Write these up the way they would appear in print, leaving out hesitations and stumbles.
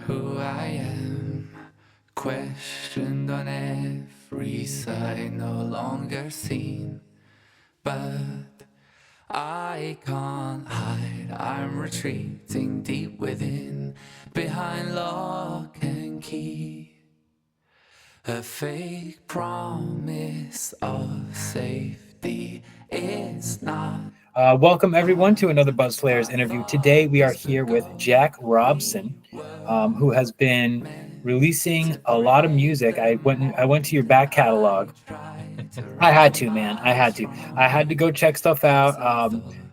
who I am, questioned on every side, no longer seen. But I can't hide, I'm retreating deep within, behind lock and key. A fake promise of safety is not. Welcome everyone to another Buzz Flares interview. Today we are here with Jack Robson, who has been releasing a lot of music. I went to your back catalog. I had to, man. I had to. I had to go check stuff out.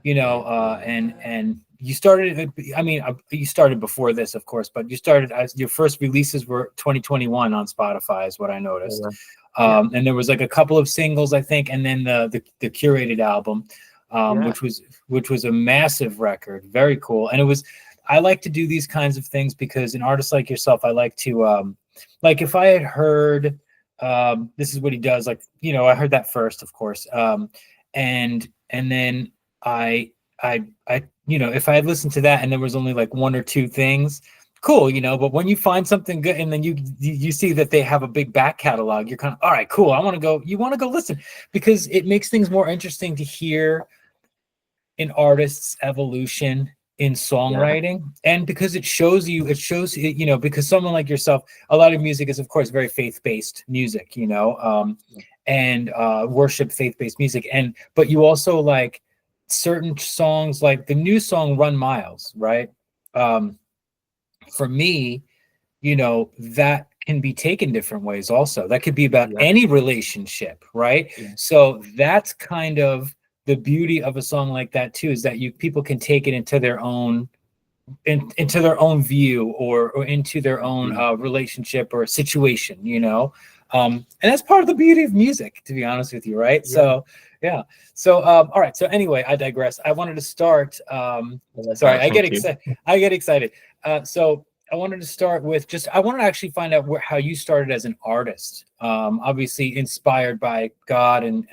And you started. I mean, you started before this, of course, but you started as your first releases were 2021 on Spotify, is what I noticed. Yeah, And there was like a couple of singles, I think, and then the curated album, yeah, which was a massive record, very cool. And it was. I like to do these kinds of things because an artist like yourself, I like to like if I had heard this is what he does, like, I heard that first, of course, and then I if I had listened to that and there was only like one or two things, cool, but when you find something good and then you see that they have a big back catalog, you're kind of, all right, cool, you want to go listen, because it makes things more interesting to hear an artist's evolution in yeah, songwriting, and because it shows because someone like yourself, a lot of music is of course very faith-based music, and worship faith-based music, and but you also like certain songs, like the new song Run Miles, right? um for me, that can be taken different ways also. That could be about yeah, any relationship, right? yeah, So that's kind of the beauty of a song like that too, is that you people can take it into their own into their own view, or into their own mhm, relationship or situation, and that's part of the beauty of music, to be honest with you, right? yeah. So yeah. So all right, so anyway, I digress. I wanted to start I love sorry, that. Thank you. I get excited. So I wanted to start with just, I want to actually find out how you started as an artist. Obviously inspired by God, and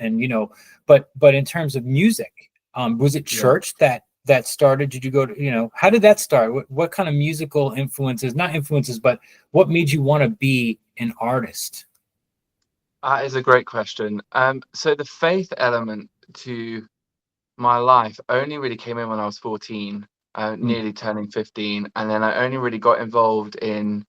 but in terms of music, was it Yeah. church that started? Did you go to, how did that start? What kind of musical influences, not influences, but what made you want to be an artist? That is a great question. So the faith element to my life only really came in when I was 14, Mm. nearly turning 15, and then I only really got involved in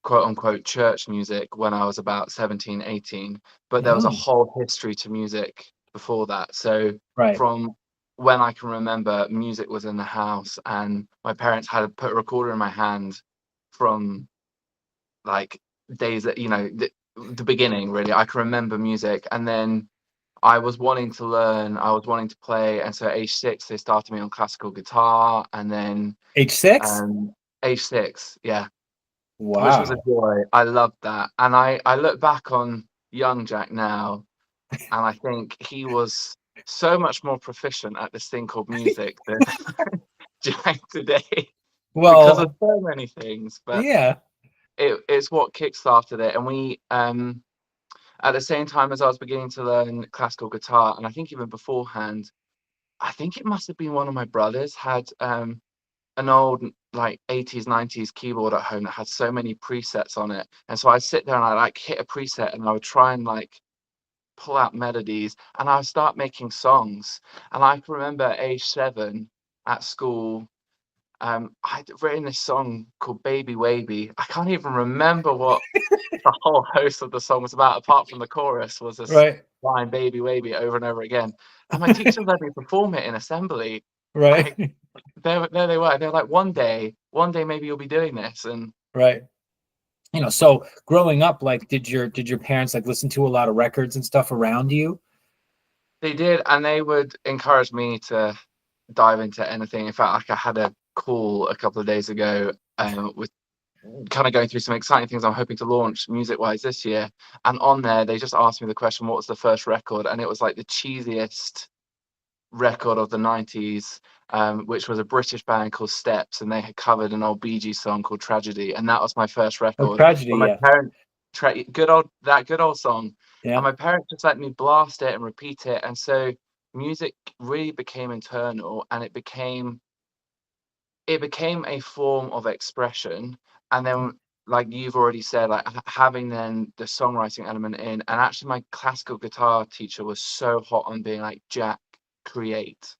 quote unquote church music when I was about 17, 18. But there was a Oh, whole history to music before that. So right. from when I can remember, music was in the house, and my parents had put a recorder in my hand from like days that, the beginning really. I can remember music, and then I was wanting to learn, I was wanting to play, and so at age 6 they started me on classical guitar, and then Age 6? um age 6, yeah, which was a Wow. joy. I loved that. And I look back on young Jack now, and I think he was so much more proficient at this thing called music than Jack today, because of Well, so many things. But yeah. it's what kickstarted it. And we at the same time as I was beginning to learn classical guitar, and I think even beforehand, I think it must have been one of my brothers had an old like 80s 90s keyboard at home that had so many presets on it, and so I'd sit there and I like hit a preset and I would try and like pull out melodies, and I would start making songs. And I can remember at age 7 at school, I'd written this song called Baby Wavy. I can't even remember what the whole host of the song was about, apart from the chorus was this Right. line "Baby Wavy" over and over again. And my teacher let me perform it in assembly. Right. Like there they were. They're like, one day maybe you'll be doing this. And Right. So growing up, like, did your parents like listen to a lot of records and stuff around you? they did, and they would encourage me to dive into anything. In fact, like I had a call a couple of days ago with kind of going through some exciting things I'm hoping to launch music wise this year. And on there, they just asked me the question, what was the first record? And it was like the cheesiest record of the 90s, which was a British band called Steps, and they had covered an old Bee Gees song called Tragedy, and that was my first Oh, record. tragedy, But my yeah. parents, good old song, and Yeah. my parents just let me blast it and repeat it, and so music really became internal, and it became it became a form of expression. And then, like you've already said, like having then the songwriting element in, and actually my classical guitar teacher was so hot on being like, Jack, create,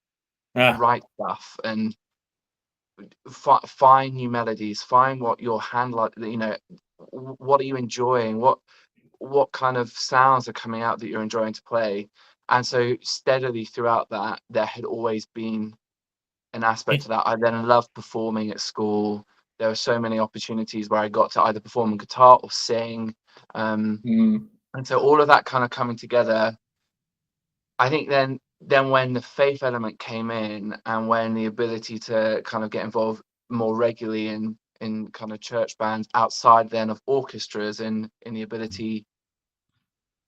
Ah, write stuff, and find new melodies, find what your hand, like, you know, what are you enjoying, what kind of sounds are coming out that you're enjoying to play. And so steadily throughout that, there had always been an aspect it, to that. I then loved performing at school. There were so many opportunities where I got to either perform on guitar or sing. Um, mm, and so all of that kind of coming together, I think then when the faith element came in, and when the ability to kind of get involved more regularly in kind of church bands outside then of orchestras, and in the ability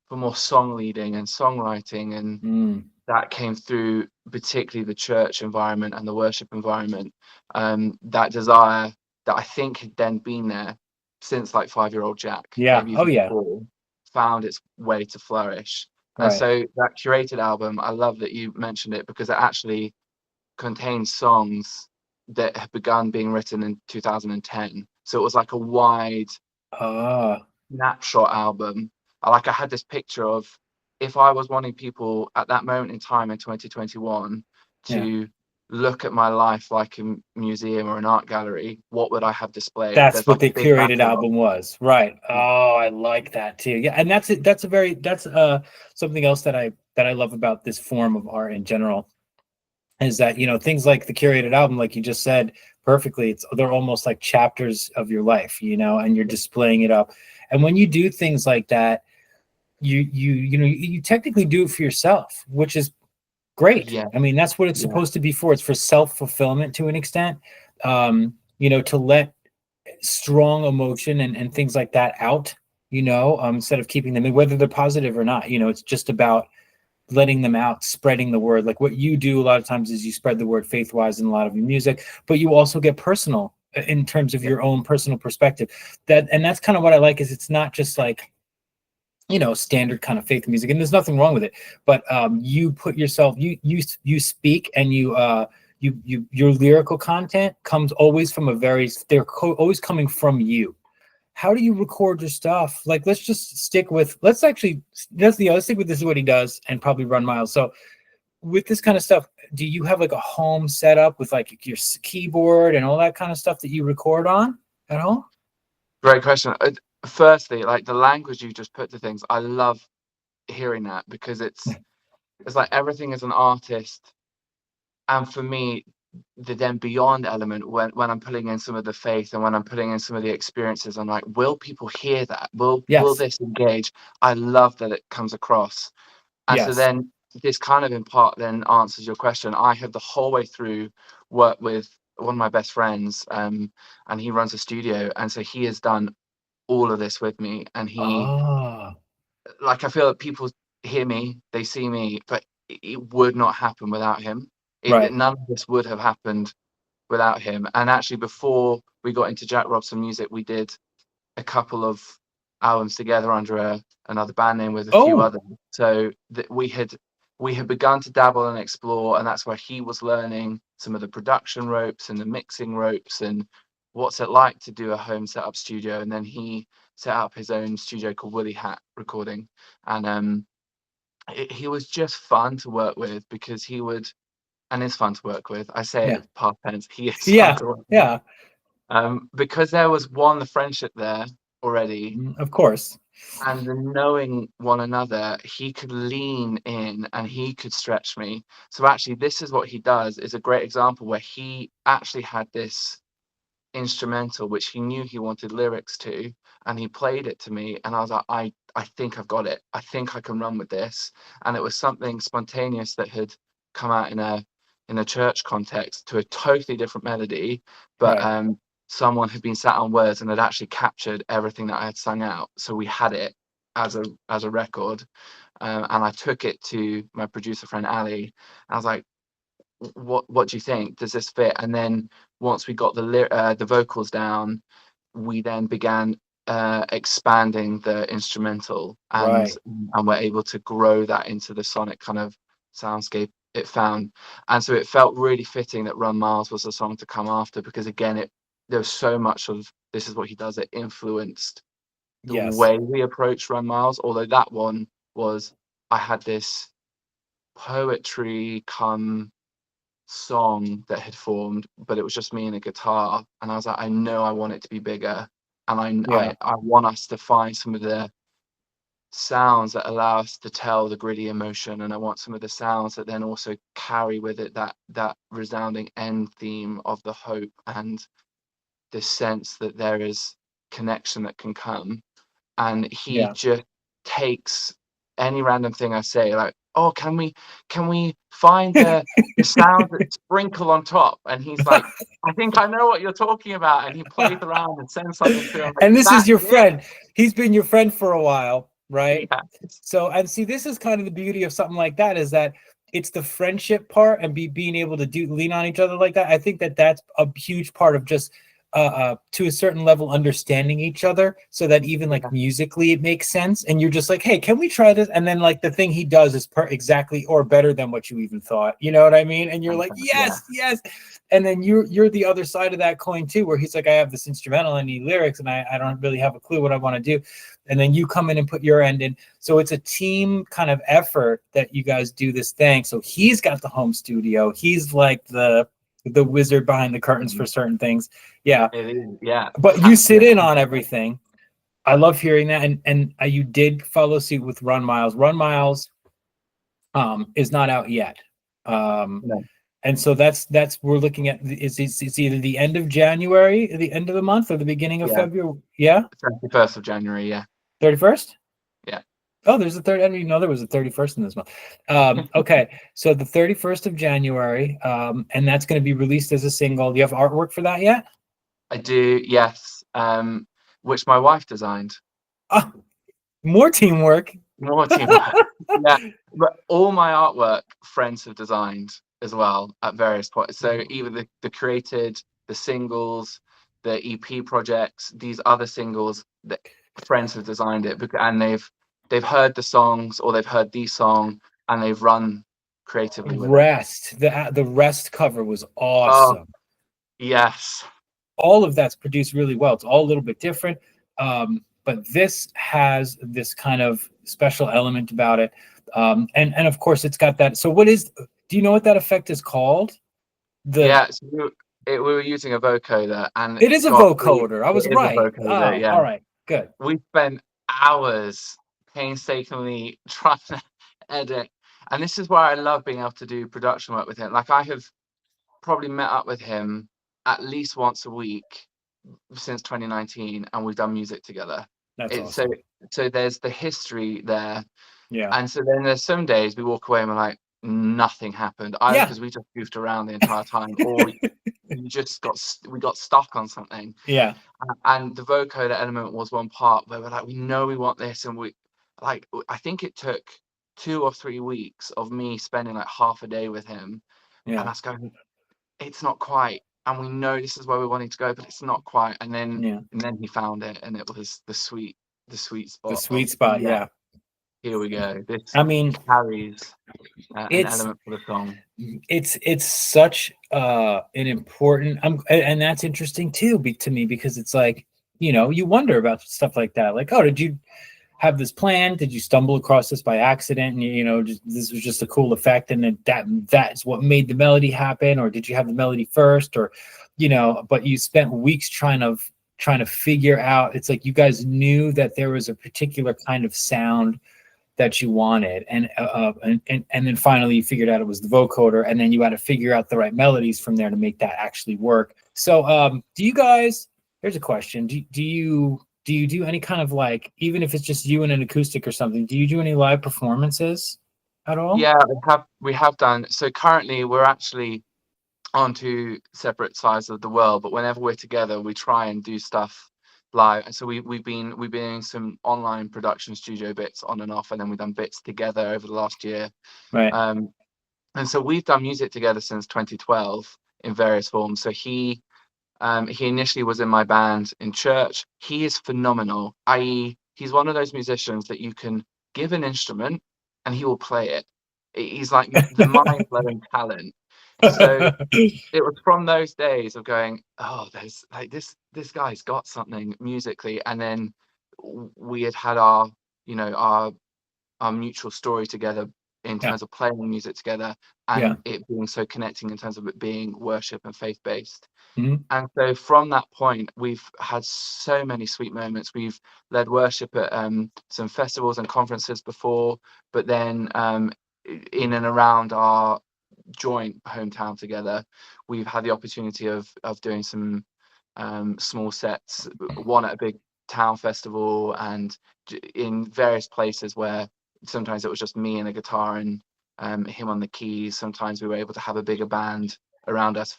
for more song leading and songwriting, and mm, that came through particularly the church environment and the worship environment. That desire that I think had then been there since like 5-year-old Jack, yeah. maybe Oh even yeah. before, found its way to flourish. And Right. so that curated album, I love that you mentioned it, because it actually contains songs that had begun being written in 2010. So it was like a wide Ah, snapshot album. I had this picture of, if I was wanting people at that moment in time in 2021 yeah. to look at my life like a museum or an art gallery, what would I have displayed? That's There's what like a the big curated catalog. album was. Right. Oh, I like that too. Yeah, and that's it. That's a very that's something else that I love about this form of art in general is that, you know, things like the curated album, like you just said perfectly, they're almost like chapters of your life, you know, and you're displaying it up. And when you do things like that, you know, you technically do it for yourself, which is great. Yeah, I mean, that's what it's yeah, supposed to be for. It's for self-fulfillment to an extent. You know, to let strong emotion and things like that out, you know, instead of keeping them in, whether they're positive or not. You know, it's just about letting them out, spreading the word. Like what you do a lot of times is you spread the word faith-wise in a lot of your music, but you also get personal in terms of yeah, your own personal perspective. And that's kind of what I like, is it's not just like, you know, standard kind of faith music, and there's nothing wrong with it, but you put yourself, you speak, and your lyrical content comes always from a very, always coming from you. How do you record your stuff? Like, let's just stick with, let's actually, let's stick with this is what he does and probably run miles. So with this kind of stuff, do you have like a home setup with like your keyboard and all that kind of stuff that you record on at all? great question. Firstly, like the language you just put to things, I love hearing that, because it's like everything as an artist. And for me, the then beyond element, when I'm putting in some of the faith and when I'm putting in some of the experiences, I'm like, will people hear that? Will Yes. this engage? I love that it comes across. And so Yes. then this kind of in part then answers your question. I have the whole way through worked with one of my best friends, and he runs a studio, and so he has done all of this with me. And he, Ah, like, I feel that people hear me, they see me, but it would not happen without him. right. None of this would have happened without him. And actually, before we got into Jack Robson Music, we did a couple of albums together under another band name with a few Oh, others. So that we had begun to dabble and explore, and that's where he was learning some of the production ropes and the mixing ropes and what's it like to do a home setup studio. And then he set up his own studio called Woolly Hat Recording, and he was just fun to work with, because he would, and is fun to work with. I say it yeah. as past tense. He is fun Yeah. to work with. Yeah. Because there was one, the friendship there already, Of course. and the knowing one another, he could lean in and he could stretch me. So actually, this is what he does, is a great example where he actually had this instrumental which he knew he wanted lyrics to, and he played it to me, and I was like, I think I've got it. I think I can run with this. And it was something spontaneous that had come out in a church context to a totally different melody, but Right. someone had been sat on words and had actually captured everything that I had sung out, so we had it as a record. And I took it to my producer friend Ali. I was like, what do you think? Does this fit? And then once we got the vocals down, we then began expanding the instrumental, and Right. we're able to grow that into the sonic kind of soundscape it found. And so it felt really fitting that Run Miles was the song to come after, because again, there was so much of this is what he does. It influenced the Yes. way we approach Run Miles. Although that one was, I had this poetry come song that had formed, but it was just me and a guitar. And I was like, I know I want it to be bigger. And Yeah. I want us to find some of the sounds that allow us to tell the gritty emotion, and I want some of the sounds that then also carry with it that resounding end theme of the hope and this sense that there is connection that can come. And he Yeah. just takes any random thing I say, like, oh, can we find the sound that sprinkle on top? And he's like, I think I know what you're talking about. And he plays around and sends something to him, like, And this is that's your it. friend. He's been your friend for a while, right? Yeah. So, and see, this is kind of the beauty of something like that, is that it's the friendship part and being able to lean on each other like that. I think that that's a huge part of just to a certain level understanding each other, so that even like Yeah. musically it makes sense, and you're just like, hey, can we try this? And then like the thing he does is exactly or better than what you even thought, you know what I mean? And you're like, yes, yes. And then you're the other side of that coin too, where he's like, I have this instrumental, I need lyrics, and I don't really have a clue what I want to do. And then you come in and put your end in. So it's a team kind of effort that you guys do this thing. So he's got the home studio. He's like the wizard behind the curtains for certain things. Yeah. It is, yeah. But you sit in on everything. I love hearing that. And you did follow suit with Run Miles. Run Miles is not out yet. No. And so that's we're looking at, it's either the end of January, the end of the month, or the beginning of February. Yeah. 31st of January, yeah. 31st? Yeah. Oh, there's a third. I didn't even know there was a 31st in this month. Okay, so the 31st of January, and that's going to be released as a single. Do you have artwork for that yet? I do, yes. Which my wife designed. Oh, more teamwork. More teamwork. Yeah, but all my artwork friends have designed as well at various points. So even the created, the singles, the EP projects, these other singles, that friends have designed it, and they've heard the songs, or they've heard the song, and they've run creatively with it. Rest. The Rest cover was awesome. Oh, yes. All of that's produced really well. It's all a little bit different, but this has this kind of special element about it, and of course it's got that. So what is? Do you know what that effect is called? Yeah, so we were using a vocoder, and it is a vocoder. I was right. Vocoder, yeah. All right, good. We spent hours painstakingly trying to edit, and this is why I love being able to do production work with him. Like, I have probably met up with him at least once a week since 2019, and we've done music together. That's awesome. So there's the history there. Yeah. And so then there's some days we walk away and we're like, nothing happened, either because we just goofed around the entire time, or we got stuck on something. Yeah. And the vocoder element was one part where we're like, we know we want this, and I think it took 2 or 3 weeks of me spending like half a day with him, and us going, it's not quite, and we know this is where we're wanting to go, but it's not quite. And then he found it, and it was the sweet spot. The sweet spot, yeah. Here we go. This, I mean, carries an element for the song. It's such an important, and that's interesting too to me, because it's like, you wonder about stuff like that. Like, oh, did you have this plan? Did you stumble across this by accident? And this was just a cool effect, and that's what made the melody happen, or did you have the melody first, or but you spent weeks trying to figure out. It's like you guys knew that there was a particular kind of sound that you wanted, and then finally you figured out it was the vocoder, and then you had to figure out the right melodies from there to make that actually work. So do you guys, here's a question, do you do any kind of, like, even if it's just you and an acoustic or something, do you do any live performances at all? Yeah, we have done. So currently we're actually on 2 separate sides of the world, but whenever we're together we try and do stuff live. And so we've been doing some online production studio bits on and off, and then we've done bits together over the last year. Right. And so we've done music together since 2012 in various forms. So he initially was in my band in church. He is phenomenal, i.e. he's one of those musicians that you can give an instrument and he will play it. He's like the mind-blowing talent. So it was from those days of going, oh, there's like this guy's got something musically, and then we had our, you know, our mutual story together in Yeah, terms of playing music together, yeah. and it being so connecting in terms of it being worship and faith based. Mhm. And so from that point, we've had so many sweet moments. We've led worship at some festivals and conferences before, but then in and around our joint hometown together, we've had the opportunity of doing some small sets, one at a big town festival, and in various places where sometimes it was just me and a guitar and him on the keys. Sometimes we were able to have a bigger band around us,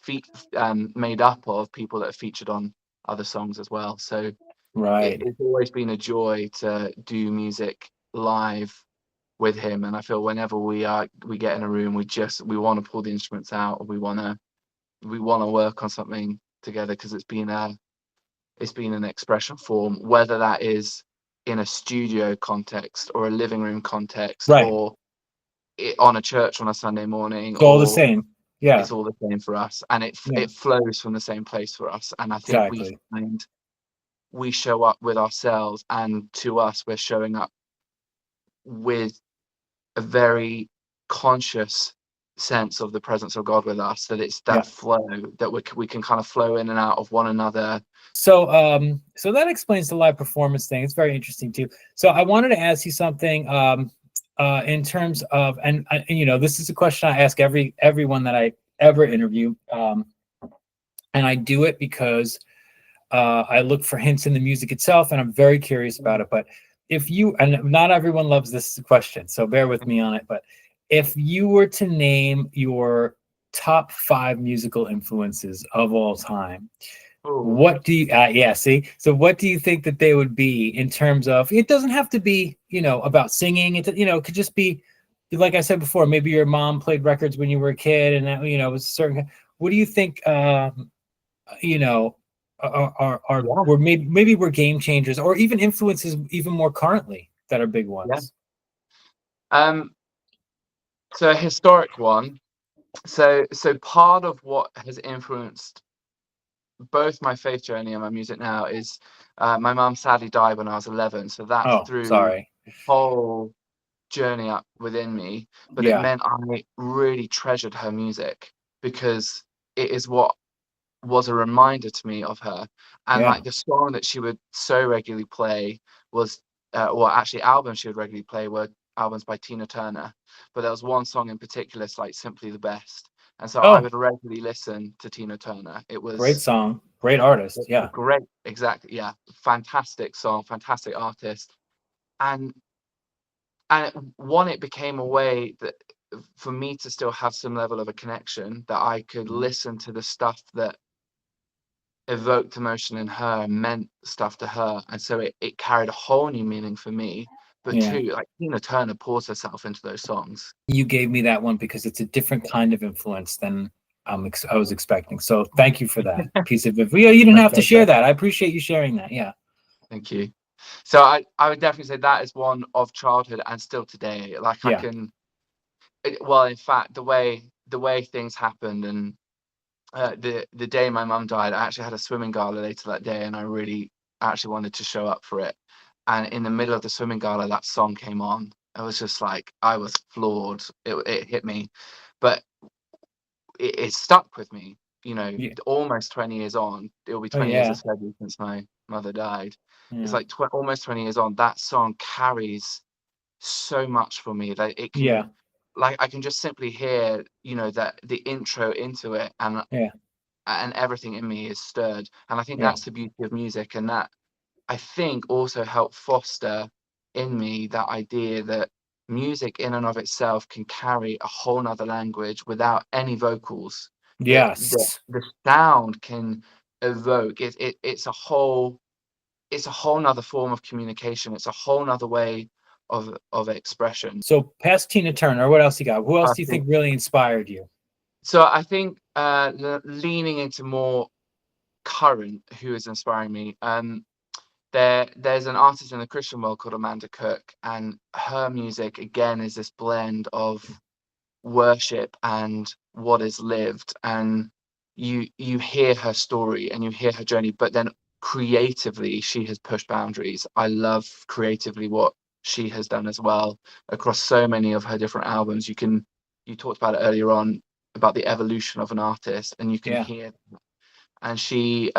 made up of people that have featured on other songs as well. So Right. it's always been a joy to do music live with him, and I feel whenever we get in a room, we want to pull the instruments out, or we want to work on something together, because it's been an expression form, whether that is in a studio context or a living room context, Right. or on a church on a Sunday morning, It's all the or same. Yeah. it's all the same for us, and it Yeah. it flows from the same place for us. And I think we Exactly. find we show up with ourselves, and to us, we're showing up with a very conscious sense of the presence of God with us, that it's Yeah. that flow that we can kind of flow in and out of one another. So that explains the live performance thing. It's very interesting too. So I wanted to ask you something in terms of, and you know, this is a question I ask everyone that I ever interview, and I do it because I look for hints in the music itself, and I'm very curious about it. But if you, and not everyone loves this question, so bear with me on it. But if you were to name your top 5 musical influences of all time, Oh, what do you, yeah, see? So what do you think that they would be in terms of, it doesn't have to be, you know, about singing. It could just be, like I said before, maybe your mom played records when you were a kid and that, it was certain, what do you think, you know, are yeah, were maybe we're game changers or even influences even more currently that are big yeah. ones? Um, so a historic one. So part of what has influenced both my faith journey and my music now is my mum sadly died when I was 11. So that Oh, threw sorry. the whole journey up within me, but it Yeah, meant I really treasured her music, because it is what was a reminder to me of her. And yeah. like the song that she would so regularly play was, well, actually, albums she would regularly play were albums by Tina Turner. But there was one song in particular, it's like Simply the Best. And so I Oh, would regularly listen to Tina Turner. It great was song, great artist. a Yeah, great, exactly, yeah, fantastic song, fantastic artist. And one, it became a way that for me to still have some level of a connection, that I could mhm, listen to the stuff that evoked emotion in her, meant stuff to her, and so it carried a whole new meaning for me. But yeah. two, like Tina Turner pours herself into those songs. You gave me that one because it's a different kind of influence than I was expecting. So thank you for that piece of info. Yeah, you didn't My have to share pleasure. that. I appreciate you sharing that. Yeah, Thank you. So I would definitely say that is one of childhood and still today. Like I yeah, can, well, in fact, the way things happened, and the day my mum died, I actually had a swimming gala later that day, and I really actually wanted to show up for it. And in the middle of the swimming gala, that song came on. I was just like, I was floored. It hit me, but it stuck with me. yeah. Almost 20 years on, it'll be Oh 20 years yeah, of February since my mother died. It's yeah, like almost 20 years on. That song carries so much for me that it yeah, can, like, I can just simply hear, that the intro into it, yeah, and everything in me is stirred. And I think yeah, that's the beauty of music, and that I think also helped foster in me that idea that music in and of itself can carry a whole nother language without any vocals. That yes. the sound can evoke it's a whole nother form of communication. It's a whole nother way of expression. So past Tina Turner, what else you got? Who else I do you think think really inspired you? so. I think leaning into more current, who is inspiring me. There's an artist in the Christian world called Amanda Cook, and her music again is this blend of worship and what is lived, and you hear her story and you hear her journey, but then creatively she has pushed boundaries. I love creatively what she has done as well across so many of her different albums. You talked about it earlier on about the evolution of an artist, and you can Yeah. hear, and she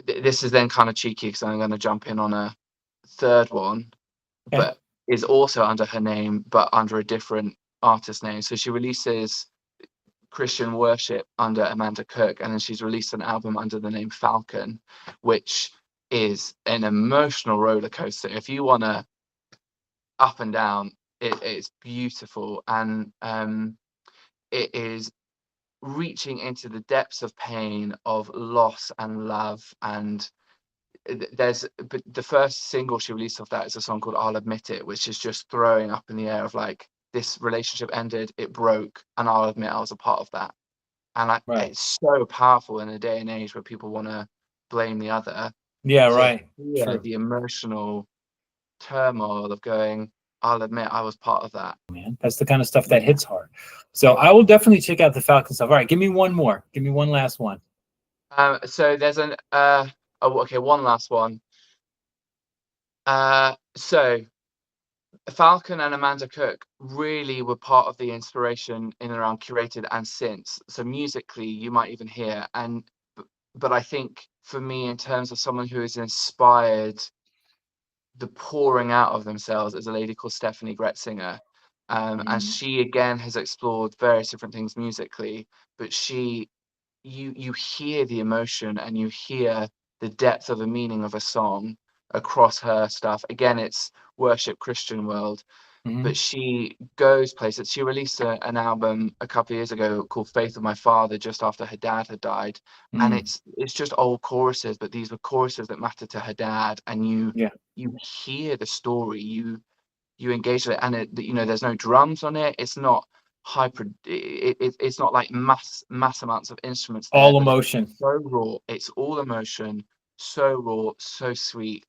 this is then kind of cheeky because I'm going to jump in on a third one, Okay. but is also under her name but under a different artist name. So she releases Christian worship under Amanda Cook, and then she's released an album under the name Falcon, which is an emotional roller coaster. If you want to up and down, it's beautiful, and it is reaching into the depths of pain, of loss and love. And but the first single she released of that is a song called I'll Admit It, which is just throwing up in the air of like, this relationship ended, it broke, and I'll admit I was a part of that. And Right. it's so powerful in a day and age where people want to blame the other, Yeah. to Right. hear True. the emotional turmoil of going, I'll admit I was part of that. Man, that's the kind of stuff that Yeah. hits hard. So I will definitely check out the Falcon stuff. All right, give me one more. Give me one last one. So there's an okay, one last one. So Falcon and Amanda Cook really were part of the inspiration in and around Curated and Since. So musically, you might even hear, but I think for me, in terms of someone who has inspired the pouring out of themselves, is a lady called Stephanie Gretzinger. And she again has explored various different things musically, but you hear the emotion and you hear the depth of the meaning of a song across her stuff. Again, it's worship Christian world, Mhm. but she goes places. She released an album a couple of years ago called Faith of My Father just after her dad had died, and Mm. it's just old choruses, but these were choruses that mattered to her dad, and Yeah. you hear the story, you engage with it, and there's no drums on it. It's not it's not like mass amounts of instruments there, All but it's emotion. so raw. It's all emotion, so raw, so sweet.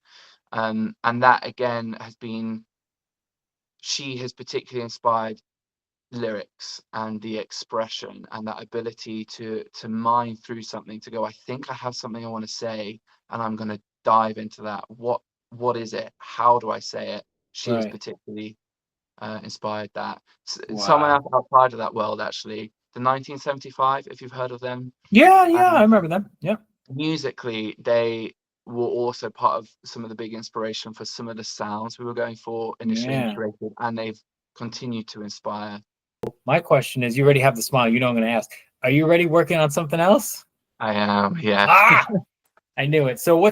And that again she has particularly inspired lyrics and the expression and that ability to mine through something, to go, I think I have something I want to say, and I'm going to dive into that. What is it? How do I say it? She has Right. particularly inspired that. Someone Wow. else outside of that world, actually, the 1975, if you've heard of them. Yeah, yeah, I um, remember them. Yeah. Musically, they were also part of some of the big inspiration for some of the sounds we were going for initially in Yeah. Curated, and they've continued to inspire. My question is, you already have the smile. You know I'm going to ask. Are you already working on something else? I am, yeah. Ah, I knew it. So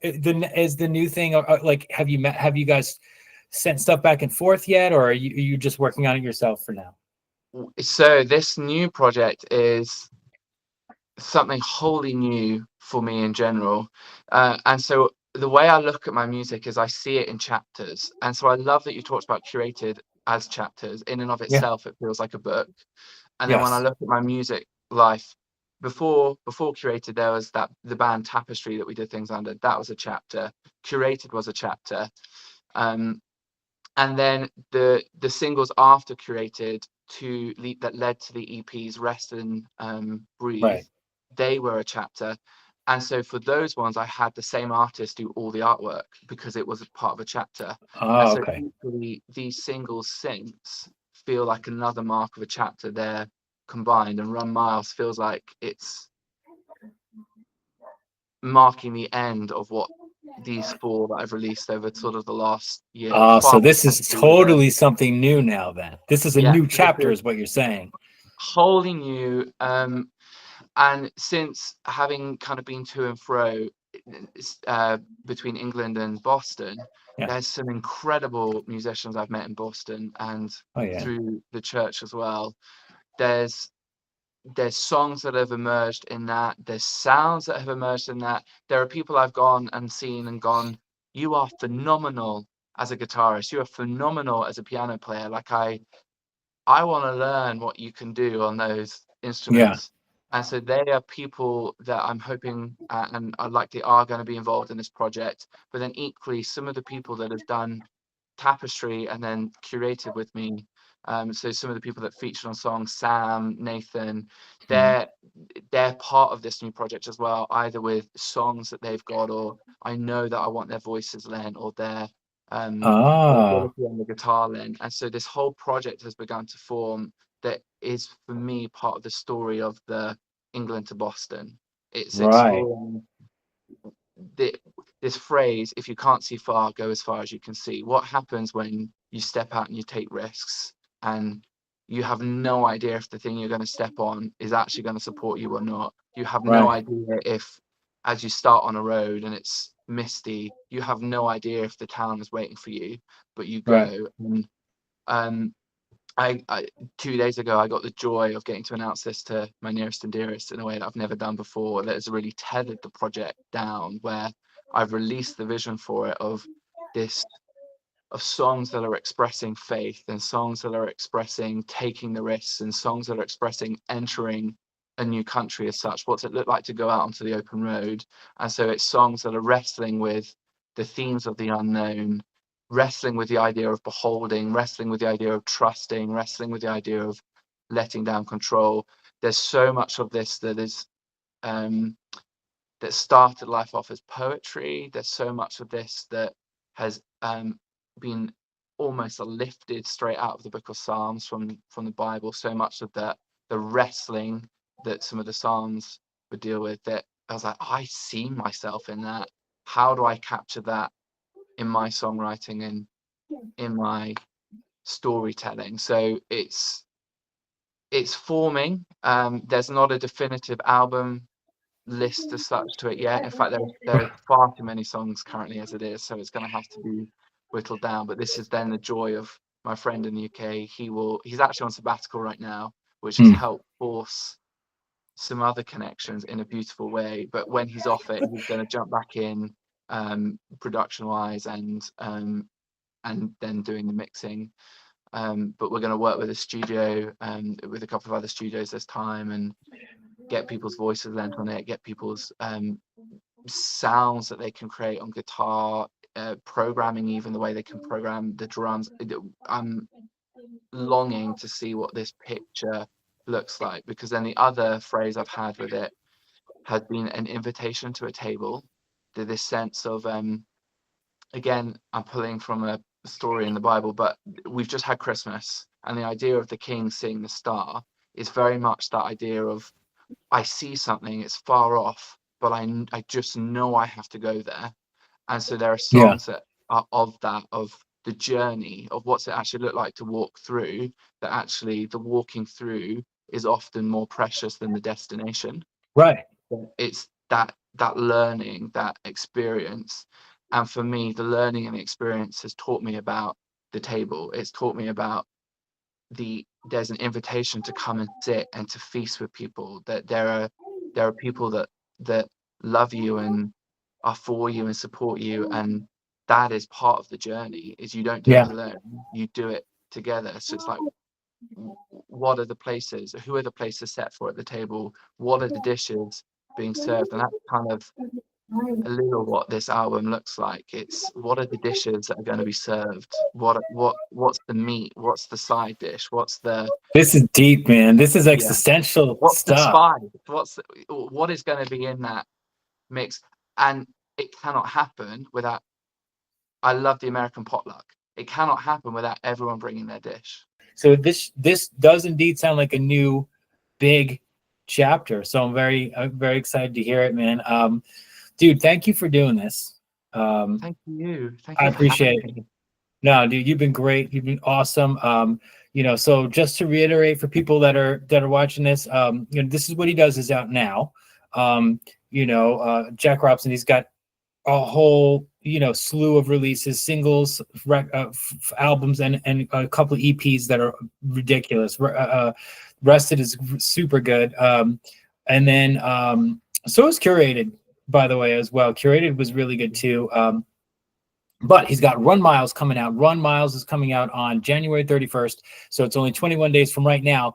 is the new thing like, have you guys sent stuff back and forth yet, or are you just working on it yourself for now? So this new project is something wholly new for me in general. And so the way I look at my music is I see it in chapters. And so I love that you talked about Curated as chapters. In and of Yeah. itself, it feels like a book. And then when I Yes. look at my music life, before Curated, there was the band Tapestry that we did things under. That was a chapter. Curated was a chapter. Um, and then the singles after Curated that led to the EPs Rest and Breathe, Right. they were a chapter. And so for those ones, I had the same artist do all the artwork because it was a part of a chapter. And Oh, so okay. equally, these singles since feel like another mark of a chapter there combined, and Run Miles feels like it's marking the end of what these four that I've released over sort of the last year, Oh, so far this past is the year. totally something new now then. This is a Yeah, new so this chapter is is what you're saying. wholly new. And since having kind of been to and fro between England and Boston, Yeah. there's some incredible musicians I've met in Boston and Oh, yeah. through the church as well. There's there's songs that have emerged in that. There's sounds that have emerged in that. There are people I've gone and seen and gone, you are phenomenal as a guitarist. You are phenomenal as a piano player. Like I want to learn what you can do on those Yeah. instruments. And so they are people that I'm hoping and are likely are going to be involved in this project. But then equally, some of the people that have done Tapestry and then Curated with me, So some of the people that featured on songs, Sam, Nathan, Mhm. they're part of this new project as well, either with songs that they've got, or I know that I want their voices lent, or their Ah, ability on the guitar lent. And so this whole project has begun to form, that is for me part of the story of the England to Boston. It's right, exploring the, this phrase, if you can't see far, go as far as you can see. What happens when you step out and you take risks, and you have no idea if the thing you're going to step on is actually going to support you or not? You have no right, idea if, as you start on a road and it's misty, you have no idea if the town is waiting for you, but you right. go. And um, I 2 days ago, I got the joy of getting to announce this to my nearest and dearest in a way that I've never done before. That has really tethered the project down, where I've released the vision for it of this, of songs that are expressing faith, and songs that are expressing taking the risks, and songs that are expressing entering a new country as such. What's it look like to go out onto the open road? And so it's songs that are wrestling with the themes of the unknown, wrestling with the idea of beholding, wrestling with the idea of trusting, wrestling with the idea of letting down control. There's so much of this that is um, that started life off as poetry. There's so much of this that has been almost lifted straight out of the book of Psalms, from the Bible. So much of the wrestling that some of the Psalms would deal with, that I was like, I see myself in that. How do I capture that in my songwriting and in my storytelling? So it's forming. There's not a definitive album list as such to it yet. In fact, there are far too many songs currently as it is, so it's going to have to be whittled down. But this is then the joy of my friend in the UK. He's actually on sabbatical right now, which has Hmm. helped force some other connections in a beautiful way. But when he's off it, he's going to jump back in, production wise, and then doing the mixing. But we're going to work with a studio, with a couple of other studios this time, and get people's voices lent on it, get people's sounds that they can create on guitar, programming, even the way they can program the drums. I'm longing to see what this picture looks like, because then the other phrase I've had with it has been an invitation to a table. This sense of, again, I'm pulling from a story in the Bible, but we've just had Christmas, and the idea of the king seeing the star is very much that idea of, I see something, it's far off, but I just know I have to go there. And so there are Yeah, songs that are of that, of the journey, of what's it actually look like to walk through, that actually the walking through is often more precious than the destination. right. It's that learning, that experience. And for me, the learning and the experience has taught me about the table. It's taught me about there's an invitation to come and sit and to feast with people, that there are people that love you and are for you and support you, and that is part of the journey. Is you don't do it Yeah, alone, you do it together. So it's like, what are the places, who are the places set for at the table, what are the dishes being served? And that's kind of a little what this album looks like. It's, what are the dishes that are going to be served? What's the meat? What's the side dish? this is deep, man. This is Yeah, existential what's the stuff. spice? What is going to be in that mix? And it cannot happen without. I love the American potluck. It cannot happen without everyone bringing their dish. So this does indeed sound like a new big chapter. So I'm very excited to hear it, man. Dude, thank you for doing this. Thank you. Thank I you for having appreciate it. me. No, dude, you've been great. You've been awesome. So just to reiterate for people that are watching this, this is what he does is out now. Jack Robson, he's got a whole slew of releases, singles, albums, and a couple of EPs that are ridiculous. Rested is super good, and then so is Curated, by the way, as well. Curated was really good too. But he's got Run Miles coming out. Run Miles is coming out on January 31st, so it's only 21 days from right now.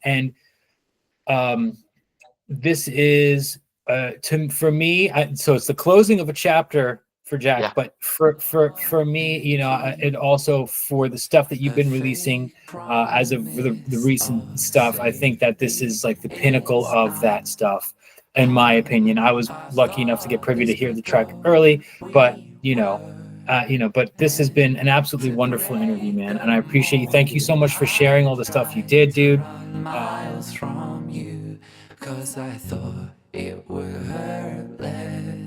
And this is for me. So it's the closing of a chapter for Jack, Yeah. but for me, you know, it also for the stuff that you've been releasing as of the recent stuff. I think that this is like the pinnacle of that stuff, in my opinion. I was lucky enough to get privy to hear the track early, but but this has been an absolutely wonderful interview, man, and I appreciate you. Thank you so much for sharing all the stuff you did, dude. Miles from you, 'cause I thought it would hurt less.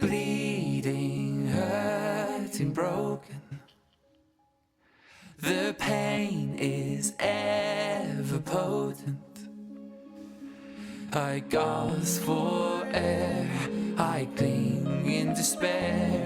Bleeding, hurting, broken. The pain is ever potent. I gasp for air, I cling in despair.